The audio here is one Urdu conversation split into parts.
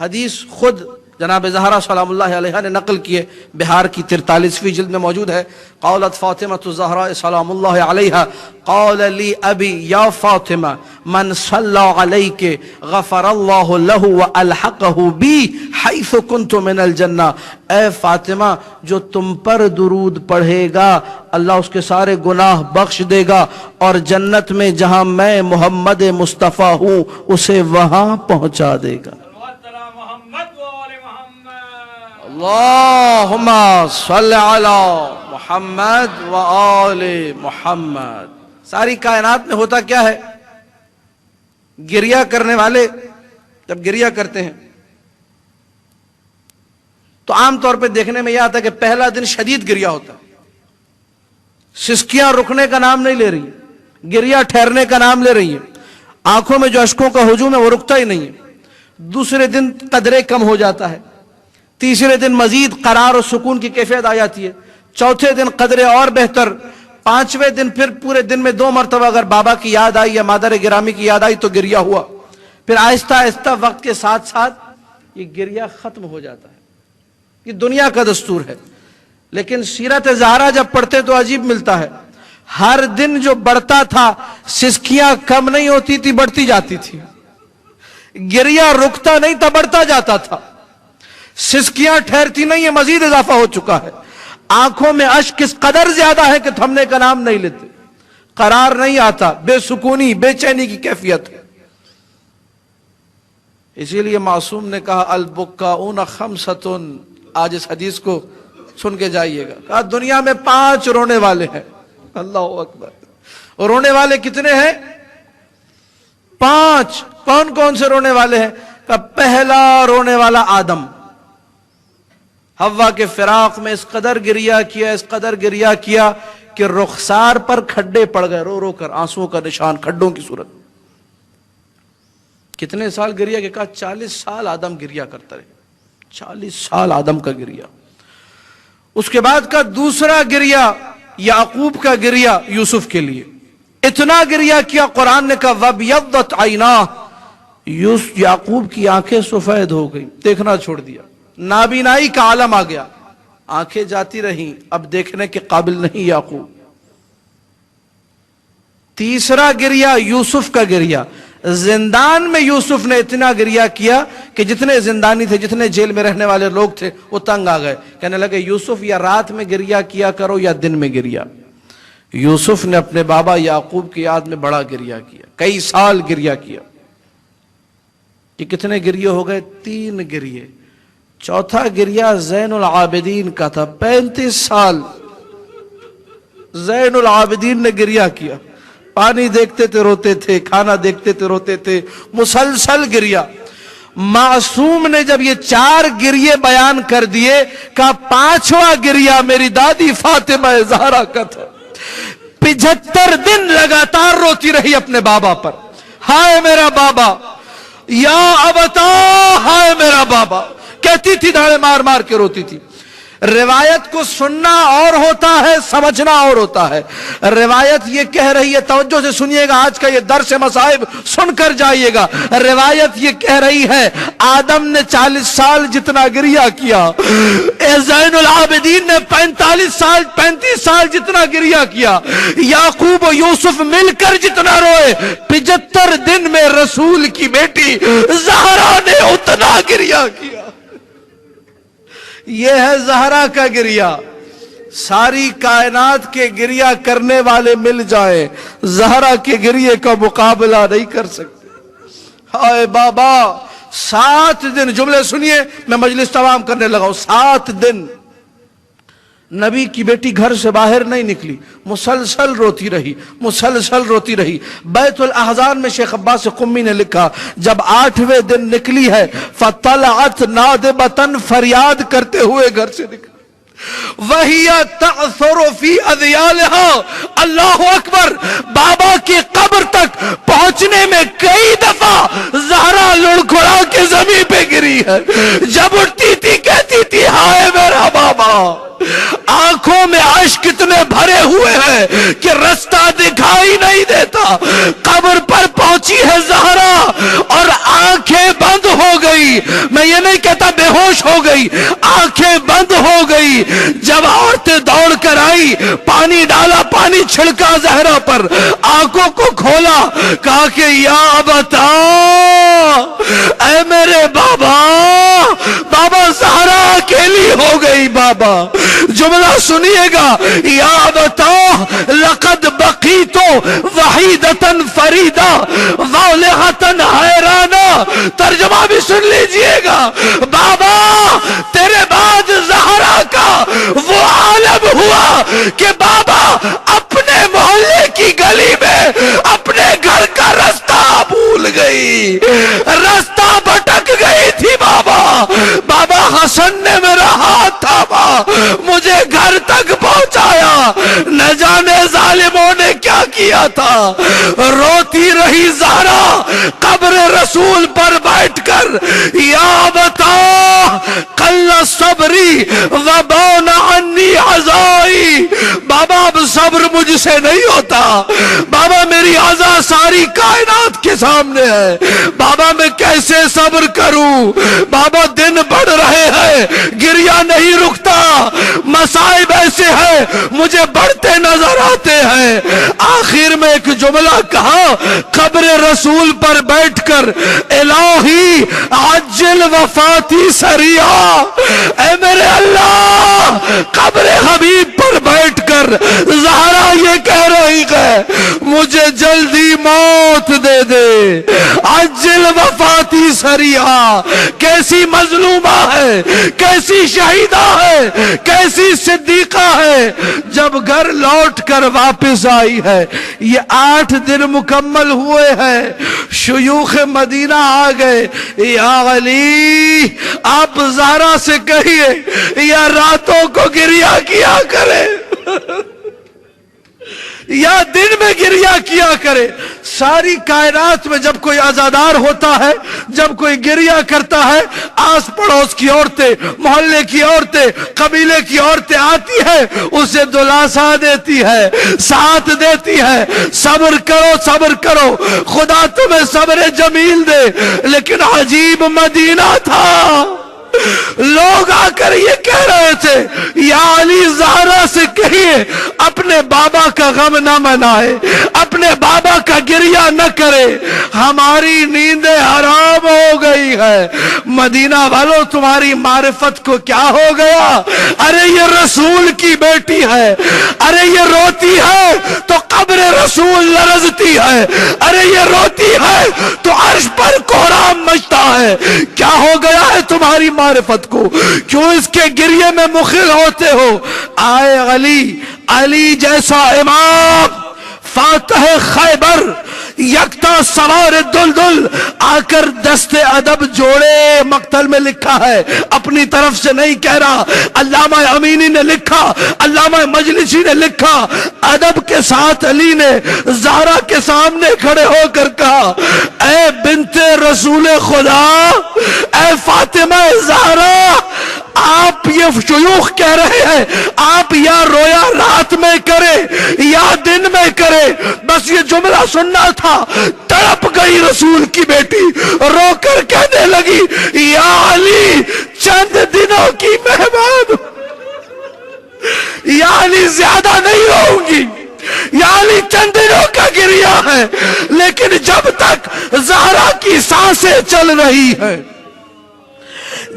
حدیث خود جناب زہرا سلام اللہ علیہا نے نقل کیے، بہار کی 43ویں جلد میں موجود ہے۔ قالت فاطمہ الزہراء سلام اللہ علیہا قال لی ابی یا فاطمہ من صلی علیک غفر اللہ لہ والحقہ بی حیث کنت من الجنہ، اے فاطمہ جو تم پر درود پڑھے گا اللہ اس کے سارے گناہ بخش دے گا، اور جنت میں جہاں میں محمد مصطفیٰ ہوں اسے وہاں پہنچا دے گا۔ اللہم صلی علی محمد و آل محمد۔ ساری کائنات میں ہوتا کیا ہے؟ گریہ کرنے والے جب گریہ کرتے ہیں تو عام طور پہ دیکھنے میں یہ آتا ہے کہ پہلا دن شدید گریہ ہوتا ہے، سسکیاں رکنے کا نام نہیں لے رہی، گریہ ٹھہرنے کا نام لے رہی ہیں، آنکھوں میں جو اشکوں کا ہجوم ہے وہ رکتا ہی نہیں ہے۔ دوسرے دن قدرے کم ہو جاتا ہے، تیسرے دن مزید قرار و سکون کی کیفیت آ جاتی ہے، چوتھے دن قدرے اور بہتر، پانچویں دن پھر پورے دن میں 2 مرتبہ اگر بابا کی یاد آئی یا مادر گرامی کی یاد آئی تو گریہ ہوا، پھر آہستہ آہستہ وقت کے ساتھ ساتھ یہ گریہ ختم ہو جاتا ہے۔ یہ دنیا کا دستور ہے، لیکن سیرت زہرا جب پڑھتے تو عجیب ملتا ہے، ہر دن جو بڑھتا تھا سسکیاں کم نہیں ہوتی تھی، بڑھتی جاتی تھی، گریہ رکتا نہیں تھا، بڑھتا جاتا تھا، سسکیاں ٹھہرتی نہیں ہیں، مزید اضافہ ہو چکا ہے، آنکھوں میں اشک اس قدر زیادہ ہے کہ تھمنے کا نام نہیں لیتے، قرار نہیں آتا، بے سکونی بے چینی کی کیفیت ہے۔ اسی لیے معصوم نے کہا البکاؤن خمسۃ، آج اس حدیث کو سن کے جائیے گا، کہا دنیا میں 5 رونے والے ہیں، اللہ اکبر، اور رونے والے کتنے ہیں؟ 5۔ کون کون سے رونے والے ہیں؟ کہا پہلا رونے والا آدم، حوا کے فراق میں اس قدر گریہ کیا، اس قدر گریہ کیا کہ رخسار پر کھڈے پڑ گئے، رو رو کر آنسوؤں کا نشان کھڈوں کی صورت۔ کتنے سال گریہ کے؟ کہا 40 سال آدم گریہ کرتا رہے، 40 سال آدم کا گریہ۔ اس کے بعد کا دوسرا گریہ یعقوب کا گریہ یوسف کے لیے، اتنا گریہ کیا قرآن نے کہا وَبْيَضَّتْ عَيْنَاهُ، یعقوب کی آنکھیں سفید ہو گئی، دیکھنا چھوڑ دیا، نابینائی کا عالم آ گیا، آنکھیں جاتی رہیں، اب دیکھنے کے قابل نہیں یعقوب۔ تیسرا گریہ یوسف کا گریہ، زندان میں یوسف نے اتنا گریہ کیا کہ جتنے زندانی تھے، جتنے جیل میں رہنے والے لوگ تھے وہ تنگ آ گئے، کہنے لگے یوسف یا رات میں گریہ کیا کرو یا دن میں گریہ۔ یوسف نے اپنے بابا یعقوب کی یاد میں بڑا گریہ کیا، کئی سال گریہ کیا۔ کہ کتنے گریہ ہو گئے؟ 3 گریہ۔ چوتھا گریہ زین العابدین کا تھا، 35 سال زین العابدین نے گریہ کیا، پانی دیکھتے تھے روتے تھے، کھانا دیکھتے تھے روتے تھے، مسلسل گریہ۔ معصوم نے جب یہ 4 گریہ بیان کر دیے، کہا 5واں گریہ میری دادی فاطمہ زہرا کا تھا، 75 دن لگاتار روتی رہی اپنے بابا پر، ہائے میرا بابا، یا ابتا ہائے میرا بابا، کہتی تھی، دھاڑے مار مار کے روتی تھی۔ روایت کو سننا اور ہوتا ہے، سمجھنا اور ہوتا ہے۔ روایت یہ کہہ رہی ہے، توجہ سے سنیے گا، آج کا یہ درس مصائب سن کر جائیے گا۔ روایت یہ کہہ رہی ہے آدم نے 40 سال جتنا گریہ کیا، زین العابدین نے 35 سال جتنا گریہ کیا، یعقوب و یوسف مل کر جتنا روئے، 75 دن میں رسول کی بیٹی زہرا نے اتنا گریہ کیا۔ یہ ہے زہرا کا گریہ۔ ساری کائنات کے گریہ کرنے والے مل جائیں، زہرا کے گریہ کا مقابلہ نہیں کر سکتے۔ ہائے بابا، 7 دن، جملے سنیے، میں مجلس تمام کرنے لگا ہوں، 7 دن نبی کی بیٹی گھر سے باہر نہیں نکلی، مسلسل روتی رہی، مسلسل روتی رہی۔ بیت الاحزان میں شیخ عباس قمی نے لکھا، جب 8ویں دن نکلی ہے فطلعت نادبتن، فریاد کرتے ہوئے گھر سے نکلی، وَهِيَ تَعْثُرُ فِي أَذْيَالِهَا، اللہ اکبر، بابا کی قبر تک پہنچنے میں کئی دفعہ زہرا لڑکھڑا کے زمین پہ گری ہے۔ جب اٹھتی تھی کہتی تھی ہائے میرا بابا، آنکھوں میں اشک اتنے بھرے ہوئے ہیں کہ رستہ دکھائی نہیں دیتا۔ قبر پر پہنچی ہے زہرا اور آنکھیں بند ہو ہو گئی, میں یہ نہیں کہتا بے ہوش ہو گئی, آنکھیں بند ہو گئی. جب عورتیں دوڑ کر آئی, پانی ڈالا, پانی چھڑکا زہرا پر, آنکھوں کو کھولا, کہا کہ یا ابتا, اے میرے بابا. بابا زہرا اکیلی ہو گئی. بابا جملہ سنیے گا, یا ابتا لقد بقیت وحیدتا فریدا والغتا حیرانا. ترجمہ بھی سن لیجئے گا, بابا تیرے بعد زہرا کا وہ عالم ہوا کہ بابا اپنے محلے کی گلی میں اپنے گھر کا رستہ بھول گئی, رستہ بھٹک گئی تھی. بابا حسن نے میرا ہاتھ تھاما, مجھے گھر تک پہنچایا. نہ جانے ظالموں نے کیا کیا تھا. روتی رہی زہرا قبر رسول پر بیٹھ کر, یا بتا قل صبری وبان عنی عزائی. بابا اب صبر مجھ سے نہیں ہوتا. بابا میری عزا ساری کائنات کے سامنے ہے. بابا میں کیسے صبر کروں. بابا دن بڑھ رہے ہیں, گریہ نہیں رکتا. مصائب ایسے ہیں مجھے بڑھتے نظر آتے ہیں. آخر میں ایک جملہ کہا قبر رسول پر بیٹھ کر, الہی عجل وفاتی سریعا. اے میرے اللہ, قبر حبیب پر بیٹھ کر زہرا یہ کہہ رہی ہے مجھے جلدی موت دے دے. عجل وفاتی سریعا. کیسی مظلومہ ہے, کیسی شہیدہ ہے, کیسی صدیقہ ہے. جب گھر لوٹ کر واپس آئی ہے, یہ 8 دن مکمل ہوئے ہیں, شیوخ مدینہ آ گئے. یا علی آپ زہرا سے کہیے یا راتوں کو گریہ کیا کرے یا دن میں گریہ کیا کرے. ساری کائنات میں جب کوئی عزادار ہوتا ہے, جب کوئی گریہ کرتا ہے, آس پڑوس کی عورتیں, محلے کی عورتیں, قبیلے کی عورتیں آتی ہیں, اسے دلاسا دیتی ہے, ساتھ دیتی ہے, صبر کرو صبر کرو, خدا تمہیں صبر جمیل دے. لیکن عجیب مدینہ تھا, لوگ آ کر یہ کہہ رہے تھے یا علی زہرا سے کہیے اپنے بابا کا غم نہ منائے, اپنے بابا کا گریہ نہ کرے, ہماری نیندیں حرام ہو گئی ہے. مدینہ والوں تمہاری معرفت کو کیا ہو گیا. ارے یہ رسول کی بیٹی ہے, ارے یہ روتی ہے تو قبر رسول لرزتی ہے, ارے یہ روتی ہے تو عرش پر کوہرام مچتا ہے. کیا ہو گیا ہے تمہاری معرفت کو, کیوں اس کے گریے میں مخل ہوتے ہو. آئے علی, علی جیسا امام فاتح خیبر, یکتا سوار دلدل, آ کر دست ادب جوڑے. مقتل میں لکھا ہے, اپنی طرف سے نہیں کہہ رہا, علامہ امینی نے لکھا, علامہ مجلسی نے لکھا. ادب کے ساتھ علی نے زہرا کے سامنے کھڑے ہو کر کہا, اے بنت رسول خدا, اے فاطمہ زہرا, آپ یہ شیوخ کہہ رہے ہیں آپ یا رویا رات میں کرے یا دن میں کرے, بس یہ جملہ سننا تھا. تڑپ گئی رسول کی بیٹی, رو کر کہنے لگی یا علی چند دنوں کی مہمان, یا علی زیادہ نہیں رہوں گی, یا علی چند دنوں کا گریہ ہے, لیکن جب تک زہرا کی سانسیں چل رہی ہیں,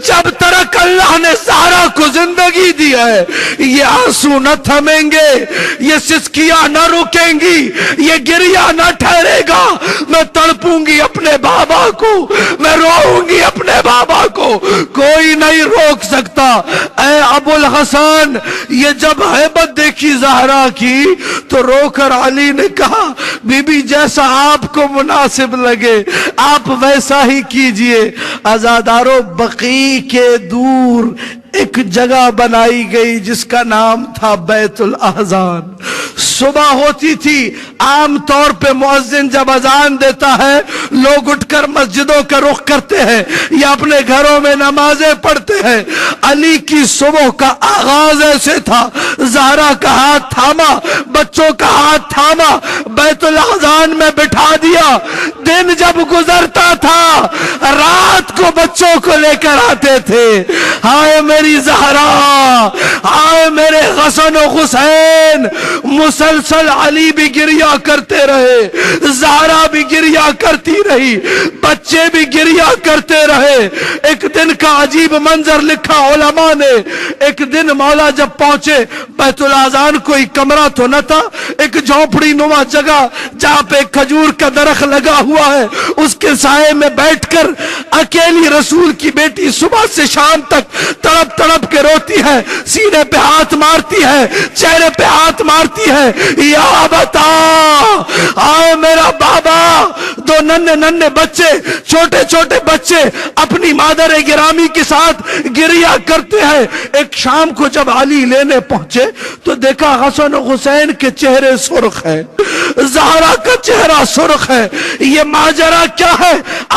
جب تک اللہ نے زہرا کو زندگی دی ہے, یہ آنسو نہ تھمیں گے, یہ سسکیاں نہ رکیں گی, یہ گریہ نہ ٹھہرے گا. میں تڑپوں گی اپنے بابا کو, میں روؤں گی اپنے بابا کو, کوئی نہیں روک سکتا. اے ابو الحسن, یہ جب ہیبت دیکھی زہرا کی تو رو کر علی نے کہا بی بی جیسا آپ کو مناسب لگے آپ ویسا ہی کیجئے. عزادارو, بقی کے دور ایک جگہ بنائی گئی جس کا نام تھا بیت الاذان. صبح ہوتی تھی, عام طور پہ مؤذن جب اذان دیتا ہے لوگ اٹھ کر مسجدوں کا رخ کرتے ہیں یا اپنے گھروں میں نمازیں پڑھتے ہیں. علی کی صبح کا آغاز ایسے تھا, زہرا کا ہاتھ تھاما, بچوں کا ہاتھ تھاما, بیت الاذان میں بٹھا دیا, دن جب گزرتا تھا رات کو بچوں کو لے کر آتے تھے. ہائے میری زہرا، ہائے میرے حسن و حسین. مسلسل علی بھی گریا کرتے رہے، زہرا بھی گریا کرتی رہی، بچے بھی گریا کرتے رہے. ایک دن کا عجیب منظر لکھا علماء نے. ایک دن مولا جب پہنچے بیت الاذان، کوئی کمرہ تو نہ تھا، ایک جھونپڑی نما جگہ جہاں پہ کھجور کا درخت لگا ہوا ہے، اس کے سائے میں بیٹھ کر اکیلی رسول کی بیٹی صبح سے شام تک تڑپ تڑپ کے روتی ہے، سینے پہ ہاتھ مارتی ہے، چہرے پہ ہاتھ مارتی ہے. یا بتا، آئے میرا بابا. دو ننھے ننھے بچے، چھوٹے چھوٹے بچے اپنی مادر گرامی کے ساتھ گریا کرتے ہیں. ایک شام کو جب علی لینے پہنچے تو دیکھا حسن و حسین کے چہرے سرخ ہیں، زہرا کا چہرہ سرخ ہے. یہ ماجرا کیا ہے؟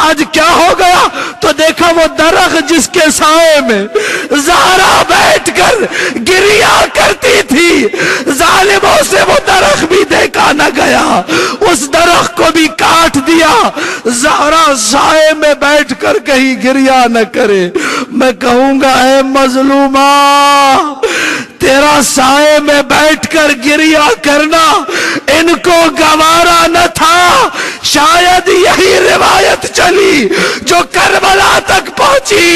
آج کیا ہو گیا؟ تو دیکھا وہ درخت جس کے سائے میں زہرا بیٹھ کر گریا کرتی تھی، ظالموں سے وہ درخت بھی دیکھا نہ گیا، اس درخت کو بھی کاٹ دیا. زہرا سائے میں بیٹھ کر کہیں گریا نہ کرے. میں کہوں گا اے مظلومہ، تیرا سائے میں بیٹھ کر گریا کرنا ان کو گوارا نہ تھا. شاید یہی روایت چلی جو کربلا تک پہنچی،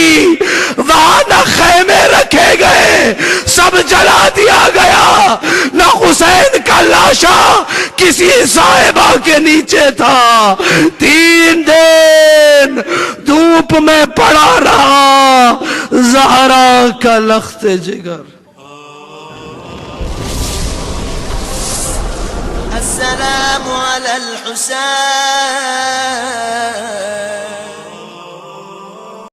وہاں نہ خیمے رکھے گئے، سب جلا دیا گیا، نہ حسین کا لاشا کسی صاحبہ کے نیچے تھا. 3 دن دھوپ میں پڑا رہا زہرا کا لخت جگر. السلام على الحسين